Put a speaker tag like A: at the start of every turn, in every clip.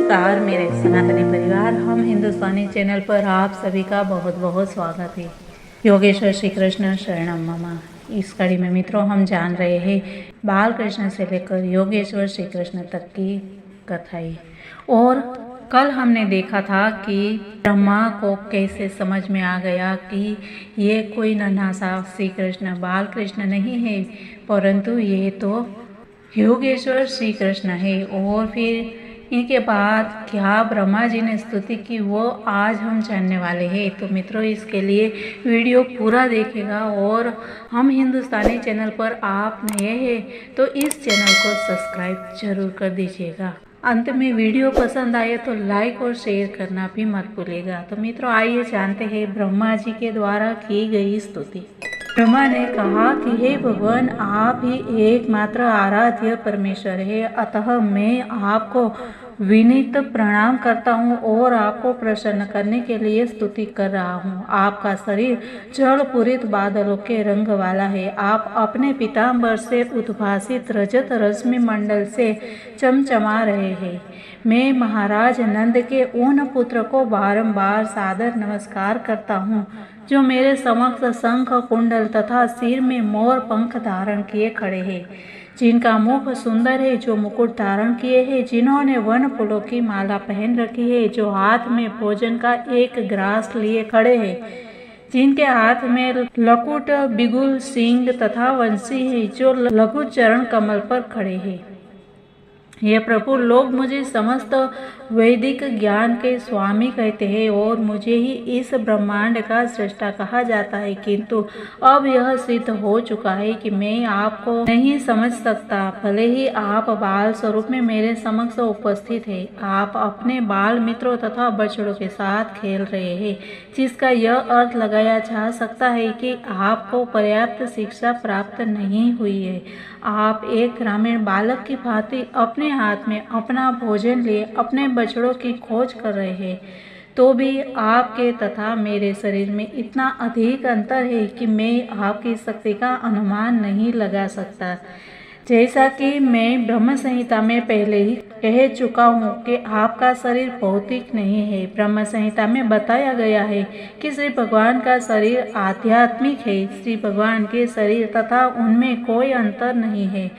A: नमस्कार मेरे सनातनी परिवार, हम हिंदुस्तानी चैनल पर आप सभी का बहुत बहुत स्वागत है। योगेश्वर श्री कृष्ण शरणम ममा। इस कड़ी में मित्रों हम जान रहे हैं बाल कृष्ण से लेकर योगेश्वर श्री कृष्ण तक की कथाएं। और कल हमने देखा था कि ब्रह्मा को कैसे समझ में आ गया कि ये कोई नन्हा सा श्री कृष्ण बाल कृष्ण नहीं है, परंतु ये तो योगेश्वर श्री कृष्ण है। और फिर इनके बाद क्या ब्रह्मा जी ने स्तुति की वो आज हम जानने वाले हैं। तो मित्रों इसके लिए वीडियो पूरा देखेगा। और हम हिंदुस्तानी चैनल पर आप नए हैं तो इस चैनल को सब्सक्राइब जरूर कर दीजिएगा। अंत में वीडियो पसंद आए तो लाइक और शेयर करना भी मत भूलिएगा। तो मित्रों आइए जानते हैं ब्रह्मा जी के द्वारा की गई स्तुति। ब्रह्मा ने कहा कि हे भगवान, आप ही एकमात्र आराध्य परमेश्वर है, अतः मैं आपको विनीत प्रणाम करता हूँ और आपको प्रसन्न करने के लिए स्तुति कर रहा हूँ। आपका शरीर जल पूरित बादलों के रंग वाला है। आप अपने पीताम्बर से उद्भासित रजत रश्मि मंडल से चमचमा रहे हैं। मैं महाराज नंद के उन पुत्र को बारंबार सादर नमस्कार करता हूँ जो मेरे समक्ष शंख कुंडल तथा सिर में मोर पंख धारण किए खड़े हैं, जिनका मुख सुंदर है, जो मुकुट धारण किए हैं, जिन्होंने वन फूलों की माला पहन रखी है, जो हाथ में भोजन का एक ग्रास लिए खड़े हैं, जिनके हाथ में लकुट बिगुल सिंह तथा वंशी है, जो लघु चरण कमल पर खड़े हैं। ये प्रभु लोग मुझे समस्त वैदिक ज्ञान के स्वामी कहते हैं और मुझे ही इस ब्रह्मांड का सृष्टा कहा जाता है, किंतु अब यह सिद्ध हो चुका है कि मैं आपको नहीं समझ सकता, भले ही आप बाल स्वरूप में मेरे समक्ष उपस्थित है। आप अपने बाल मित्रों तथा बछड़ों के साथ खेल रहे हैं, जिसका यह अर्थ लगाया जा सकता है कि आपको पर्याप्त शिक्षा प्राप्त नहीं हुई है। आप एक ग्रामीण बालक की भांति अपने हाथ में अपना भोजन लिए अपने बछड़ों की खोज कर रहे हैं, तो भी आपके तथा मेरे शरीर में इतना अधिक अंतर है कि मैं आपकी शक्ति का अनुमान नहीं लगा सकता। जैसा कि मैं ब्रह्म संहिता में पहले ही कह चुका हूँ कि आपका शरीर भौतिक नहीं है। ब्रह्म संहिता में बताया गया है कि श्री भगवान का शरीर आध्यात्मिक है। श्री भगवान के शरीर तथा उनमें कोई अंतर नहीं है।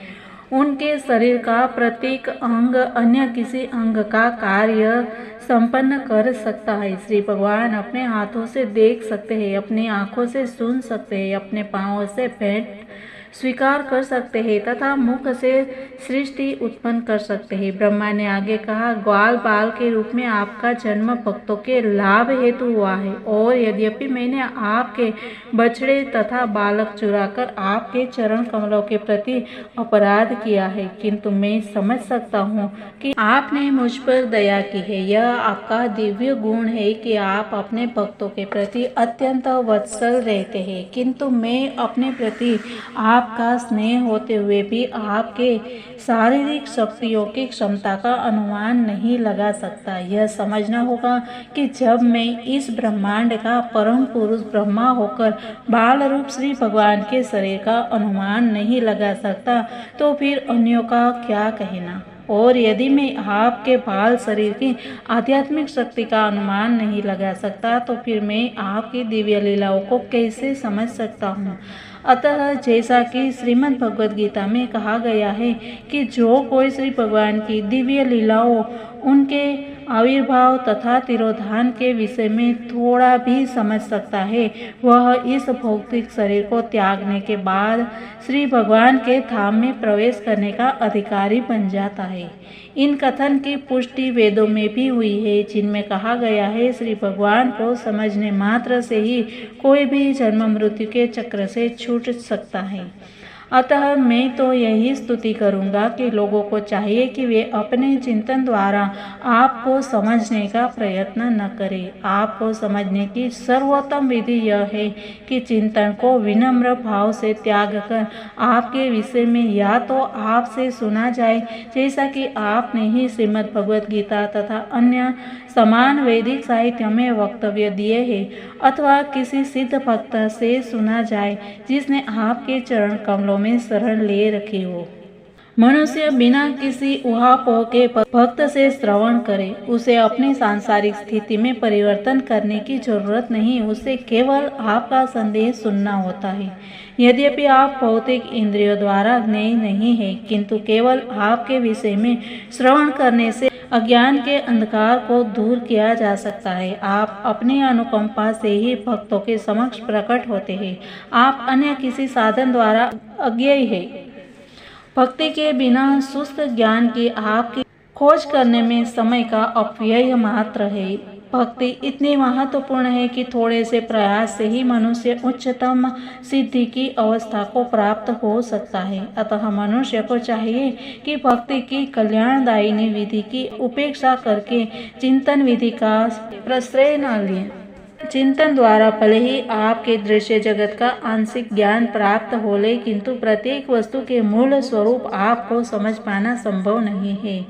A: उनके शरीर का प्रत्येक अंग अन्य किसी अंग का कार्य संपन्न कर सकता है। श्री भगवान अपने हाथों से देख सकते हैं, अपनी आँखों से सुन सकते हैं, अपने पाँवों से भेंट स्वीकार कर सकते हैं तथा मुख से सृष्टि उत्पन्न कर सकते हैं। ब्रह्मा ने आगे कहा, ग्वाल बाल के रूप में आपका जन्म भक्तों के लाभ हेतु हुआ है, और यद्यपि मैंने आपके बछड़े तथा बालक चुराकर आपके चरण कमलों के प्रति अपराध किया है, किंतु मैं समझ सकता हूँ कि आपने मुझ पर दया की है। यह आपका दिव्य गुण है कि आप अपने भक्तों के प्रति अत्यंत वत्सल रहते हैं, किंतु मैं अपने प्रति आपका स्नेह होते हुए भी आपके शारीरिक शक्तियों की क्षमता का अनुमान नहीं लगा सकता। यह समझना होगा कि जब मैं इस ब्रह्मांड का परम पुरुष ब्रह्मा होकर बाल रूप श्री भगवान के शरीर का अनुमान नहीं लगा सकता, तो फिर अन्यों का क्या कहना। और यदि मैं आपके बाल शरीर की आध्यात्मिक शक्ति का अनुमान नहीं लगा सकता, तो फिर मैं आपकी दिव्य लीलाओं को कैसे समझ सकता हूँ। अतः जैसा कि श्रीमद् भगवद गीता में कहा गया है कि जो कोई श्री भगवान की दिव्य लीलाओं, उनके आविर्भाव तथा तिरोधान के विषय में थोड़ा भी समझ सकता है, वह इस भौतिक शरीर को त्यागने के बाद श्री भगवान के धाम में प्रवेश करने का अधिकारी बन जाता है। इन कथन की पुष्टि वेदों में भी हुई है, जिनमें कहा गया है श्री भगवान को समझने मात्र से ही कोई भी जन्म मृत्यु के चक्र से छूट सकता है। अतः मैं तो यही स्तुति करूँगा कि लोगों को चाहिए कि वे अपने चिंतन द्वारा आपको समझने का प्रयत्न न करें। आपको समझने की सर्वोत्तम विधि यह है कि चिंतन को विनम्र भाव से त्याग कर आपके विषय में या तो आपसे सुना जाए, जैसा कि आपने ही श्रीमद् भगवद गीता तथा अन्य समान वैदिक साहित्य में वक्तव्य दिए हैं, अथवा किसी सिद्ध भक्त से सुना जाए जिसने आपके चरण कमलों में शरण ले रखी हो। मनुष्य बिना किसी उहापोह के भक्त से श्रवण करे। उसे अपनी सांसारिक स्थिति में परिवर्तन करने की जरूरत नहीं, उसे केवल आपका संदेश सुनना होता है। यद्यपि आप भौतिक इंद्रियों द्वारा ज्ञेय नहीं है, किंतु केवल आपके विषय में श्रवण करने से अज्ञान के अंधकार को दूर किया जा सकता है। आप अपनी अनुकंपा से ही भक्तों के समक्ष प्रकट होते हैं। आप अन्य किसी साधन द्वारा अज्ञेय है। भक्ति के बिना सुस्त ज्ञान की आपकी खोज करने में समय का अपव्यय मात्र है। भक्ति इतनी महत्वपूर्ण है कि थोड़े से प्रयास से ही मनुष्य उच्चतम सिद्धि की अवस्था को प्राप्त हो सकता है। अतः मनुष्य को चाहिए कि भक्ति की कल्याणदायिनी विधि की उपेक्षा करके चिंतन विधि का प्रश्रय न लें। चिंतन द्वारा भले ही आपके दृश्य जगत का आंशिक ज्ञान प्राप्त हो ले, किंतु प्रत्येक वस्तु के मूल स्वरूप आपको समझ पाना संभव नहीं है।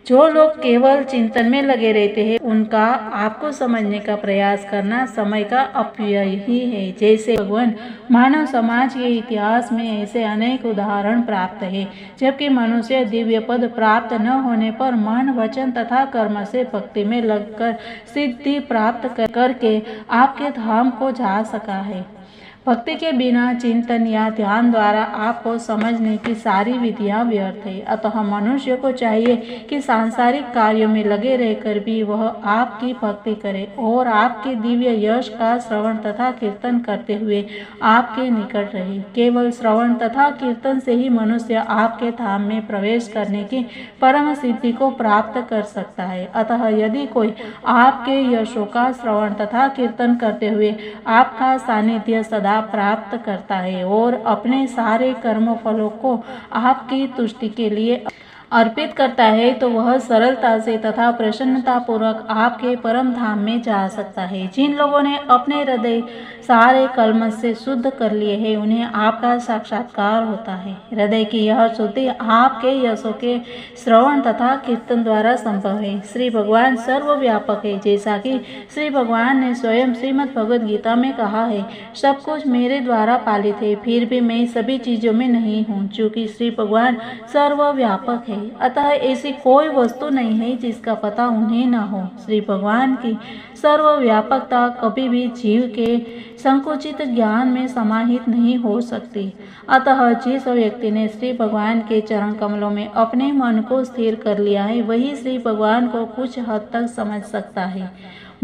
A: जो लोग केवल चिंतन में लगे रहते हैं, उनका आपको समझने का प्रयास करना समय का अपव्यय ही है। जैसे भगवान, मानव समाज के इतिहास में ऐसे अनेक उदाहरण प्राप्त है, जबकि मनुष्य दिव्य पद प्राप्त न होने पर मन, वचन तथा कर्म से भक्ति में लगकर सिद्धि प्राप्त करके आपके धाम को जा सका है। भक्ति के बिना चिंतन या ध्यान द्वारा आपको समझने की सारी विधियां व्यर्थ है। अतः मनुष्य को चाहिए कि सांसारिक कार्यों में लगे रहकर भी वह आपकी भक्ति करे और आपके दिव्य यश का श्रवण तथा कीर्तन करते हुए आपके निकट रहे। केवल श्रवण तथा कीर्तन से ही मनुष्य आपके धाम में प्रवेश करने की परम सिद्धि को प्राप्त कर सकता है। अतः यदि कोई आपके यशों का श्रवण तथा कीर्तन करते हुए आपका सानिध्य सदा प्राप्त करता है और अपने सारे कर्म फलों को आपकी तुष्टि के लिए अर्पित करता है, तो वह सरलता से तथा प्रसन्नता पूर्वक आपके परम धाम में जा सकता है। जिन लोगों ने अपने हृदय सारे कलमश से शुद्ध कर लिए हैं, उन्हें आपका साक्षात्कार होता है। हृदय की यह शुद्धि आपके यशों के श्रवण तथा कीर्तन द्वारा संभव है। श्री भगवान सर्वव्यापक है, जैसा कि श्री भगवान ने स्वयं श्रीमद् भगवद गीता में कहा है, सब कुछ मेरे द्वारा पालित है, फिर भी मैं सभी चीजों में नहीं हूँ। चूँकि श्री भगवान सर्वव्यापक है, अतः ऐसी कोई वस्तु नहीं है जिसका पता उन्हें न हो। श्री भगवान की सर्वव्यापकता कभी भी जीव के संकुचित ज्ञान में समाहित नहीं हो सकती। अतः जिस व्यक्ति ने श्री भगवान के चरण कमलों में अपने मन को स्थिर कर लिया है, वही श्री भगवान को कुछ हद तक समझ सकता है।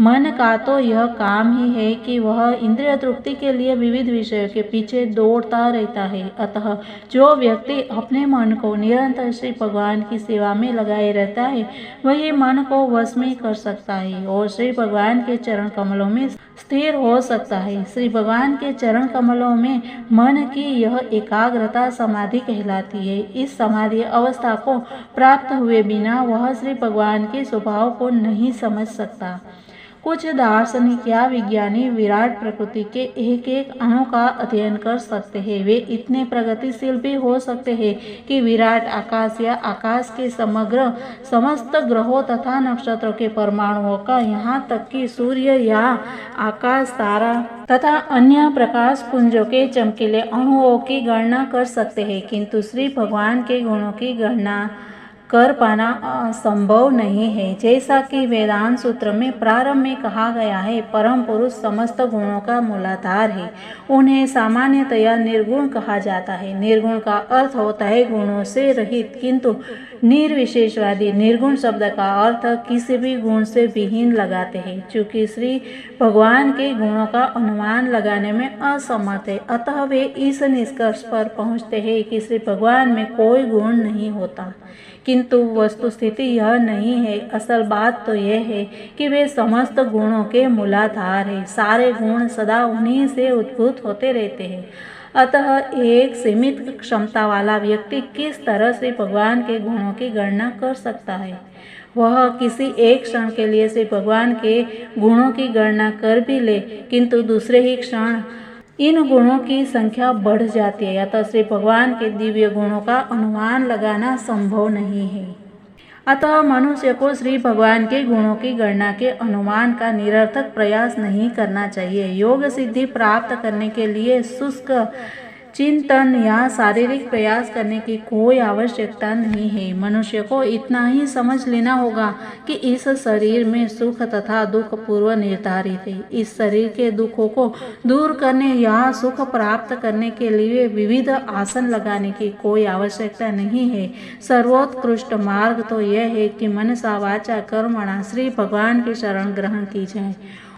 A: मन का तो यह काम ही है कि वह इंद्रिय तृप्ति के लिए विविध विषयों के पीछे दौड़ता रहता है। अतः जो व्यक्ति अपने मन को निरंतर श्री भगवान की सेवा में लगाए रहता है, वही मन को वश में कर सकता है और श्री भगवान के चरण कमलों में स्थिर हो सकता है। श्री भगवान के चरण कमलों में मन की यह एकाग्रता समाधि कहलाती है। इस समाधि अवस्था को प्राप्त हुए बिना वह श्री भगवान के स्वभाव को नहीं समझ सकता। कुछ दार्शनिक या विज्ञानी विराट प्रकृति के एक एक अणु का अध्ययन कर सकते हैं। वे इतने प्रगतिशील भी हो सकते हैं कि विराट आकाश या आकाश के समस्त ग्रहों तथा नक्षत्रों के परमाणुओं का, यहाँ तक कि सूर्य या आकाश तारा तथा अन्य प्रकाश पुंजों के चमकीले अणुओं की गणना कर सकते हैं, किंतु श्री भगवान के गुणों की गणना कर पाना असंभव नहीं है। जैसा कि वेदांत सूत्र में प्रारंभ में कहा गया है, परम पुरुष समस्त गुणों का मूलाधार है। उन्हें सामान्यतया निर्गुण कहा जाता है। निर्गुण का अर्थ होता है गुणों से रहित, किंतु निर्विशेषवादी निर्गुण शब्द का अर्थ किसी भी गुण से विहीन लगाते हैं। चूँकि श्री भगवान के गुणों का अनुमान लगाने में असमर्थ है, अतः वे इस निष्कर्ष पर पहुँचते हैं कि श्री भगवान में कोई गुण नहीं होता। किंतु वस्तुस्थिति यह नहीं है। असल बात तो यह है कि वे समस्त गुणों के मूलाधार है। सारे गुण सदा उन्हीं से उद्भूत होते रहते हैं। अतः एक सीमित क्षमता वाला व्यक्ति किस तरह से भगवान के गुणों की गणना कर सकता है? वह किसी एक क्षण के लिए से भगवान के गुणों की गणना कर भी ले, किंतु दूसरे ही क्षण इन गुणों की संख्या बढ़ जाती है। अतः श्री भगवान के दिव्य गुणों का अनुमान लगाना संभव नहीं है। अतः मनुष्य को श्री भगवान के गुणों की गणना के अनुमान का निरर्थक प्रयास नहीं करना चाहिए। योग सिद्धि प्राप्त करने के लिए शुष्क चिंतन या शारीरिक प्रयास करने की कोई आवश्यकता नहीं है। मनुष्य को इतना ही समझ लेना होगा कि इस शरीर में सुख तथा दुख पूर्व निर्धारित है। इस शरीर के दुखों को दूर करने या सुख प्राप्त करने के लिए विविध आसन लगाने की कोई आवश्यकता नहीं है। सर्वोत्कृष्ट मार्ग तो यह है कि मनसा वाचा कर्मणा श्री भगवान की शरण ग्रहण की जाए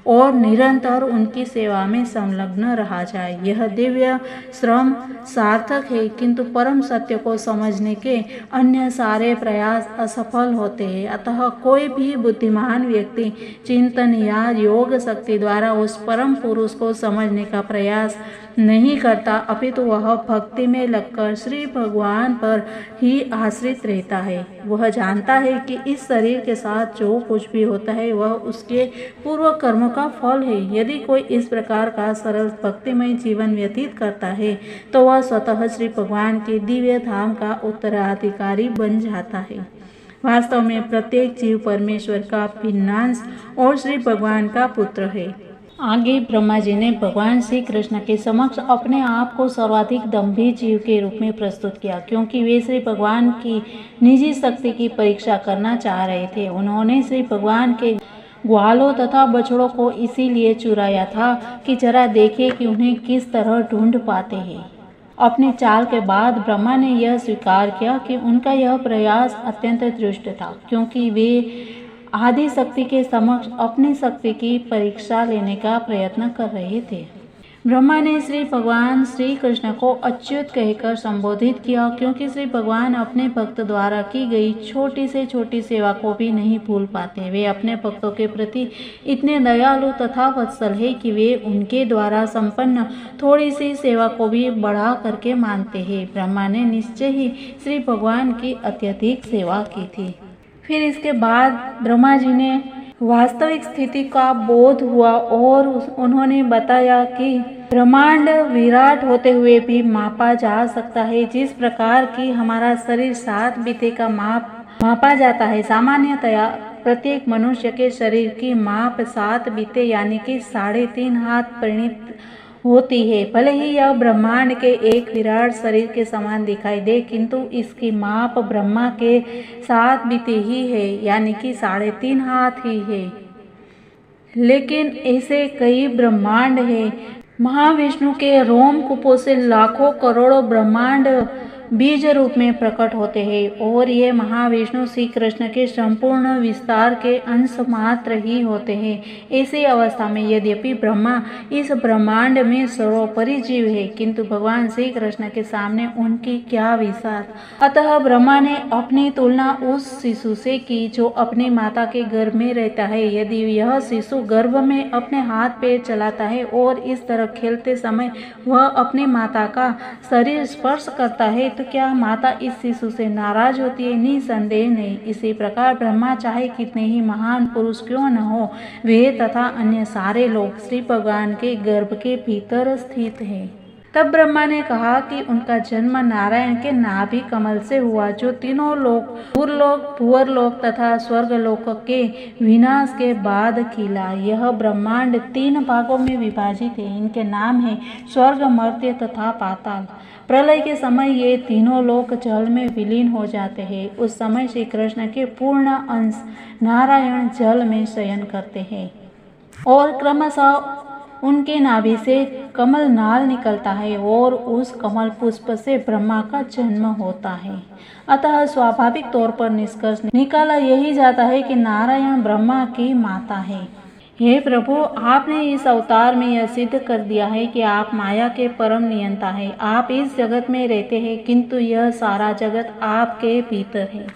A: और निरंतर उनकी सेवा में संलग्न रहा जाए। यह दिव्य श्रम सार्थक है, किंतु परम सत्य को समझने के अन्य सारे प्रयास असफल होते हैं। अतः कोई भी बुद्धिमान व्यक्ति चिंतन या योग शक्ति द्वारा उस परम पुरुष को समझने का प्रयास नहीं करता, अपितु वह भक्ति में लगकर श्री भगवान पर ही आश्रित रहता है। वह जानता है कि इस शरीर के साथ जो कुछ भी होता है वह उसके पूर्व कर्म का फल है। यदि कोई इस प्रकार का सरल भक्तिमय जीवन व्यतीत करता है तो वह स्वतः श्री भगवान के दिव्य धाम का उत्तराधिकारी बन जाता है। वास्तव में प्रत्येक जीव परमेश्वर का भिन्नांश और श्री भगवान का पुत्र है। आगे ब्रह्मा जी ने भगवान श्री कृष्ण के समक्ष अपने आप को सर्वाधिक दंभी जीव के रूप में प्रस्तुत किया, क्योंकि वे श्री भगवान की निजी शक्ति की परीक्षा करना चाह रहे थे। उन्होंने श्री भगवान के ग्वालों तथा बछड़ों को इसीलिए चुराया था कि जरा देखे कि उन्हें किस तरह ढूंढ पाते हैं। अपनी चाल के बाद ब्रह्मा ने यह स्वीकार किया कि उनका यह प्रयास अत्यंत दुष्ट था, क्योंकि वे आदि शक्ति के समक्ष अपनी शक्ति की परीक्षा लेने का प्रयत्न कर रहे थे। ब्रह्मा ने श्री भगवान श्री कृष्ण को अच्युत कहकर संबोधित किया, क्योंकि श्री भगवान अपने भक्त द्वारा की गई छोटी से छोटी सेवा को भी नहीं भूल पाते। वे अपने भक्तों के प्रति इतने दयालु तथा वत्सल है कि वे उनके द्वारा संपन्न थोड़ी सी सेवा को भी बढ़ा करके मानते हैं। ब्रह्मा ने निश्चय ही श्री भगवान की अत्यधिक सेवा की थी। फिर इसके बाद ब्रह्मा जी ने वास्तविक स्थिति का बोध हुआ और उन्होंने बताया कि ब्रह्मांड विराट होते हुए भी मापा जा सकता है, जिस प्रकार की हमारा शरीर 7 बीते का मापा जाता है। सामान्यतया प्रत्येक मनुष्य के शरीर की माप 7 बीते यानी कि 3.5 हाथ परिणित होती है। भले ही यह ब्रह्मांड के एक विराट शरीर के समान दिखाई दे, किंतु इसकी माप ब्रह्मा के 7 बीते ही है, यानी कि 3.5 हाथ ही है। लेकिन ऐसे कई ब्रह्मांड हैं। महाविष्णु के रोम कूपों से लाखों करोड़ों ब्रह्मांड बीज रूप में प्रकट होते हैं और ये महाविष्णु श्री कृष्ण के संपूर्ण विस्तार के अंश मात्र ही होते हैं। ऐसी अवस्था में यद्यपि ब्रह्मा इस ब्रह्मांड में सर्वोपरि जीव है, किंतु भगवान श्री कृष्ण के सामने उनकी क्या विशाल। अतः ब्रह्मा ने अपनी तुलना उस शिशु से की जो अपनी माता के गर्भ में रहता है। यदि यह शिशु गर्भ में अपने हाथ पैर चलाता है और इस तरह खेलते समय वह अपनी माता का शरीर स्पर्श करता है तो क्या माता इस शिशु से नाराज होती है? निसंदेह नहीं। इसी प्रकार ब्रह्मा चाहे कितने ही महान पुरुष क्यों न हो, वे तथा अन्य सारे लोग श्री भगवान के गर्भ के भीतर स्थित हैं। तब ब्रह्मा ने कहा कि उनका जन्म नारायण के नाभि कमल से हुआ, जो तीनों लोक भूरलोक, भुवरलोक तथा स्वर्गलोक के विनाश के बाद खिला। यह ब्रह्मांड 3 भागों में विभाजित है। इनके नाम है स्वर्ग, मर्त्य तथा पाताल। प्रलय के समय ये तीनों लोक जल में विलीन हो जाते हैं। उस समय श्री कृष्ण के पूर्ण अंश नारायण जल में शयन करते हैं और क्रमशः उनके नाभि से कमल नाल निकलता है और उस कमल पुष्प से ब्रह्मा का जन्म होता है। अतः स्वाभाविक तौर पर निष्कर्ष निकाला यही जाता है कि नारायण ब्रह्मा की माता है। हे प्रभु, आपने इस अवतार में यह सिद्ध कर दिया है कि आप माया के परम नियंता हैं। आप इस जगत में रहते हैं, किंतु यह सारा जगत आपके भीतर है।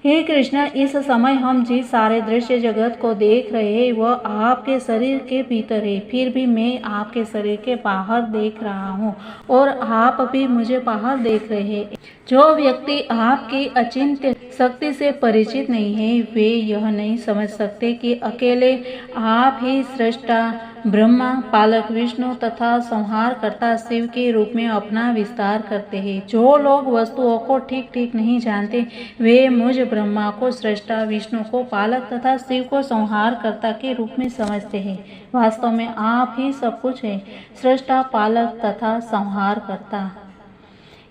A: हे कृष्ण, इस समय हम जिस सारे दृश्य जगत को देख रहे हैं वह आपके शरीर के भीतर है। फिर भी मैं आपके शरीर के बाहर देख रहा हूँ और आप भी मुझे बाहर देख रहे हैं। जो व्यक्ति आपकी अचिंत्य शक्ति से परिचित नहीं है वे यह नहीं समझ सकते कि अकेले आप ही सृष्टा ब्रह्मा, पालक विष्णु तथा संहारकर्ता शिव के रूप में अपना विस्तार करते हैं। जो लोग वस्तुओं को ठीक ठीक नहीं जानते वे मुझ ब्रह्मा को सृष्टा, विष्णु को पालक तथा शिव को संहारकर्ता के रूप में समझते हैं। वास्तव में आप ही सब कुछ है, सृष्टा, पालक तथा संहारकर्ता।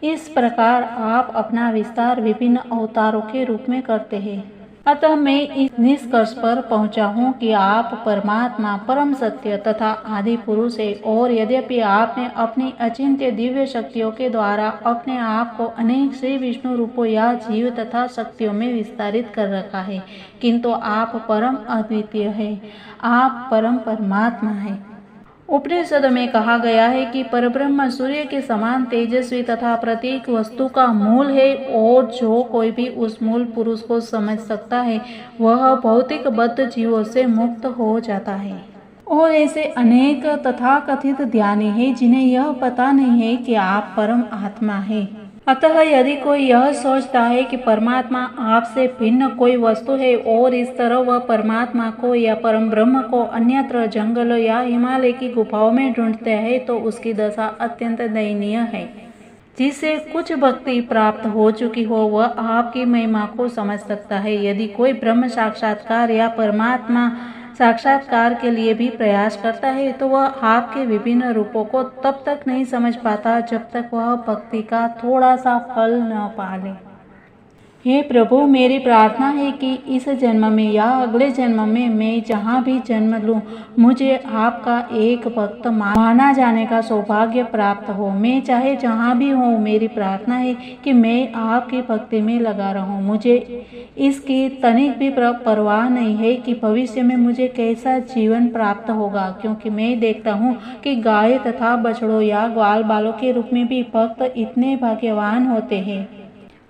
A: इस प्रकार आप अपना विस्तार विभिन्न अवतारों के रूप में करते हैं। अतः मैं इस निष्कर्ष पर पहुंचा हूँ कि आप परमात्मा, परम सत्य तथा आदि पुरुष है, और यद्यपि आपने अपनी अचिंत्य दिव्य शक्तियों के द्वारा अपने आप को अनेक श्री विष्णु रूपों या जीव तथा शक्तियों में विस्तारित कर रखा है, किंतु आप परम अद्वितीय है, आप परम परमात्मा है। उपनिषद में कहा गया है कि परब्रह्म सूर्य के समान तेजस्वी तथा प्रत्येक वस्तु का मूल है, और जो कोई भी उस मूल पुरुष को समझ सकता है वह भौतिक बद्ध जीवों से मुक्त हो जाता है। और ऐसे अनेक तथाकथित ज्ञानी हैं जिन्हें यह पता नहीं है कि आप परम आत्मा है। अतः यदि कोई यह सोचता है कि परमात्मा आपसे भिन्न कोई वस्तु है और इस तरह वह परमात्मा को या परम ब्रह्म को अन्यत्र जंगल या हिमालय की गुफाओं में ढूंढता है तो उसकी दशा अत्यंत दयनीय है। जिसे कुछ भक्ति प्राप्त हो चुकी हो वह आपकी महिमा को समझ सकता है। यदि कोई ब्रह्म साक्षात्कार या परमात्मा साक्षात्कार के लिए भी प्रयास करता है तो वह आपके विभिन्न रूपों को तब तक नहीं समझ पाता जब तक वह भक्ति का थोड़ा सा फल न पा ले। हे प्रभु, मेरी प्रार्थना है कि इस जन्म में या अगले जन्म में मैं जहाँ भी जन्म लूँ मुझे आपका एक भक्त माना जाने का सौभाग्य प्राप्त हो। मैं चाहे जहाँ भी हूँ, मेरी प्रार्थना है कि मैं आपकी भक्ति में लगा रहूँ। मुझे इसकी तनिक भी परवाह नहीं है कि भविष्य में मुझे कैसा जीवन प्राप्त होगा, क्योंकि मैं देखता हूँ कि गाय तथा बछड़ों या ग्वाल बालों के रूप में भी भक्त इतने भाग्यवान होते हैं।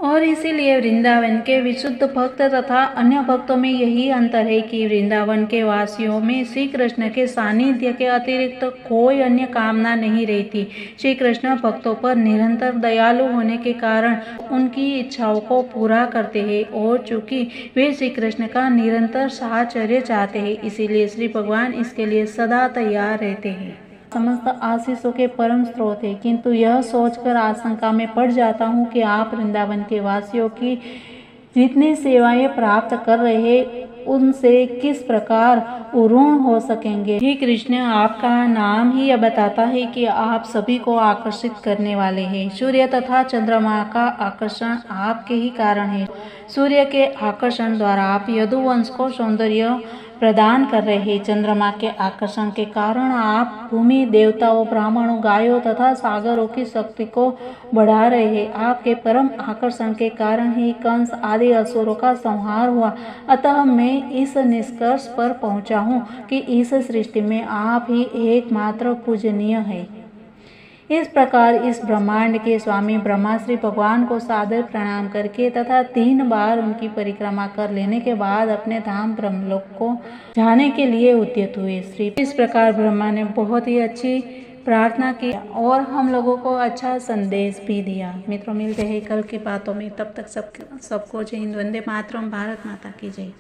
A: और इसीलिए वृंदावन के विशुद्ध भक्त तथा अन्य भक्तों में यही अंतर है कि वृंदावन के वासियों में श्री कृष्ण के सानिध्य के अतिरिक्त कोई अन्य कामना नहीं रहती। श्री कृष्ण भक्तों पर निरंतर दयालु होने के कारण उनकी इच्छाओं को पूरा करते हैं, और चूंकि वे श्री कृष्ण का निरंतर साहचर्य चाहते हैं इसीलिए श्री भगवान इसके लिए सदा तैयार रहते हैं। समस्त आशीषों के परम स्रोत है, किंतु यह सोचकर आशंका में पड़ जाता हूँ कि आप वृंदावन के वासियों की जितनी सेवाएं प्राप्त कर रहे हैं उनसे किस प्रकार ऋण हो सकेंगे। हे कृष्ण, आपका नाम ही यह बताता है कि आप सभी को आकर्षित करने वाले हैं। सूर्य तथा चंद्रमा का आकर्षण आपके ही कारण है। सूर्य के आकर्षण द्वारा आप यदुवंश को सौंदर्य प्रदान कर रहे हैं। चंद्रमा के आकर्षण के कारण आप भूमि, देवताओं, ब्राह्मणों, गायों तथा सागरों की शक्ति को बढ़ा रहे हैं। आपके परम आकर्षण के कारण ही कंस आदि असुरों का संहार हुआ। अतः मैं इस निष्कर्ष पर पहुंचा हूँ कि इस सृष्टि में आप ही एकमात्र पूजनीय है। इस प्रकार इस ब्रह्मांड के स्वामी ब्रह्मा श्री भगवान को सादर प्रणाम करके तथा 3 बार उनकी परिक्रमा कर लेने के बाद अपने धाम ब्रह्मलोक को जाने के लिए उद्यत हुए। श्री इस प्रकार ब्रह्मा ने बहुत ही अच्छी प्रार्थना की और हम लोगों को अच्छा संदेश भी दिया। मित्रों, मिलते हैं कल की बातों में। तब तक सबको जय हिंद, वंदे मातरम, भारत माता की जय।